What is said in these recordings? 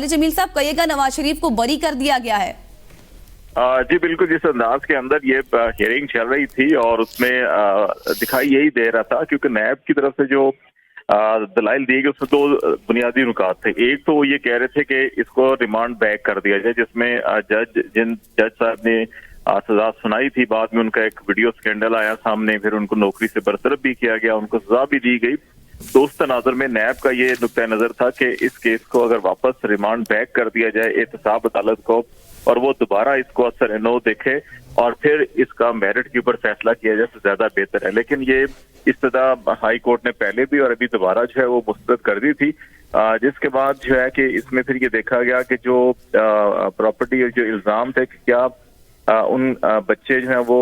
जमील साहब, कहिएगा नवाज शरीफ को बरी कर दिया गया है? जी बिल्कुल, जिस अंदाज के अंदर ये हियरिंग चल रही थी और उसमें दिखाई यही दे रहा था, क्योंकि नैब की तरफ से जो दलाइल दिए गए उसमें दो बुनियादी नुकात थे। एक तो वो ये कह रहे थे कि इसको रिमांड बैक कर दिया जाए, जिसमें जज साहब ने सजा सुनाई थी। बाद में उनका एक वीडियो स्कैंडल आया सामने, फिर उनको नौकरी से बरतरफ भी किया गया, उनको सजा भी दी गई। तो उस तनाजुर में नैब का ये नुक्ता नजर था कि इस केस को अगर वापस रिमांड बैक कर दिया जाए एहतसाब अदालत को, और वो दोबारा इसको असर नो देखे और फिर इसका मेरिट के ऊपर फैसला किया जाए तो ज्यादा बेहतर है। लेकिन ये इस्तदा हाई कोर्ट ने पहले भी और अभी दोबारा जो है वो मुस्तरद कर दी थी, जिसके बाद जो है कि इसमें फिर ये देखा गया कि जो प्रॉपर्टी जो इल्जाम थे कि क्या उन बच्चे जो हैं वो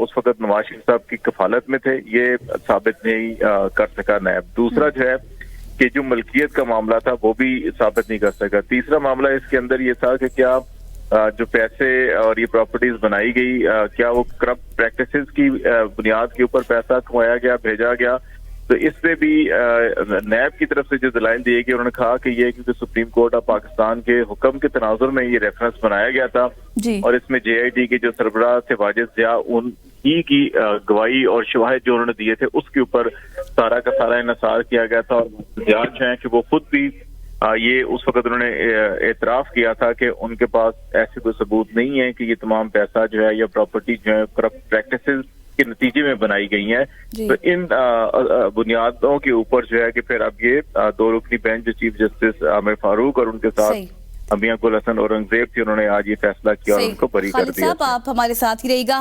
उस वक्त नवाज शरीफ साहब की कफालत में थे, ये साबित नहीं कर सका नैब। दूसरा जो है कि जो मलकियत का मामला था वो भी साबित नहीं कर सका। तीसरा मामला इसके अंदर ये था कि क्या जो पैसे और ये प्रॉपर्टीज बनाई गई, क्या वो करप्ट प्रैक्टिसेस की बुनियाद के ऊपर पैसा कमाया गया, भेजा गया। तो इसमें भी नैब की तरफ से जो दलाइल दिए गए, उन्होंने कहा कि ये क्योंकि सुप्रीम कोर्ट ऑफ पाकिस्तान के हुक्म के तनाजुर में ये रेफरेंस बनाया गया था और इसमें JID के जो सरबराह थे वाजिद ज़िया, उनकी की गवाही और शवाहिद जो उन्होंने दिए थे उसके ऊपर सारा का सारा इन्हिसार किया गया था। और जज है कि वो खुद भी ये उस वक्त उन्होंने एतराफ किया था कि उनके पास ऐसे कोई सबूत नहीं है कि ये तमाम पैसा जो है या प्रॉपर्टी जो है करप्ट प्रैक्टिसेस के नतीजे में बनाई गई हैं। तो इन बुनियादों के ऊपर जो है कि फिर अब ये दो रुकनी bench, chief justice Amir Farooq और उनके साथ मियां गुल हसन औरंगजेब थी, उन्होंने आज ये फैसला किया और उनको बरी कर दिया। आप हमारे साथ ही रहिएगा।